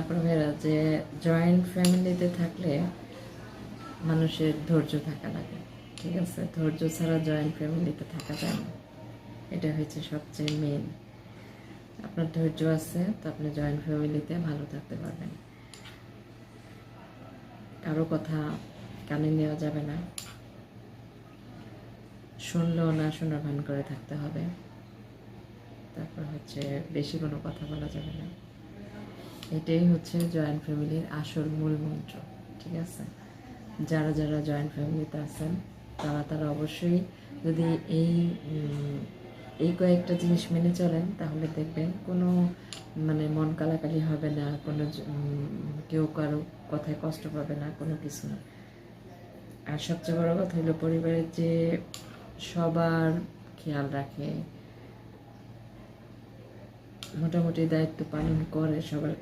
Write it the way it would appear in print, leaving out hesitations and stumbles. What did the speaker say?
আপনার ভাইরা যে জয়েন্ট ফ্যামিলিতে থাকলে মানুষের ধৈর্য থাকা লাগে, ঠিক আছে? ধৈর্য ছাড়া জয়েন্ট ফ্যামিলিতে থাকা যায় না, এটা হচ্ছে সবচেয়ে মেন। আপনার ধৈর্য আছে তো আপনি জয়েন্ট ফ্যামিলিতে ভালো থাকতে পারবেন। কারো কথা কানে নেওয়া যাবে না, শুনলেও না শোনার ভান করে থাকতে হবে। তারপর হচ্ছে বেশি কোনো কথা বলা যাবে না। এটাই হচ্ছে জয়েন্ট ফ্যামিলির আসল মূল মন্ত্র, ঠিক আছে? যারা যারা জয়েন্ট ফ্যামিলিতে আছেন তারা অবশ্যই যদি এই এই কয়েকটা জিনিস মেনে চলেন তাহলে দেখবেন কোনো মানে মন কালাকালি হবে না, কোনো কেউ কারো কথায় কষ্ট পাবে না, কোনো কিছু না। আর সবচেয়ে বড় কথা হলো পরিবারের যে সবার খেয়াল রাখে, মোটামুটি দায়িত্ব পালন করে, সবার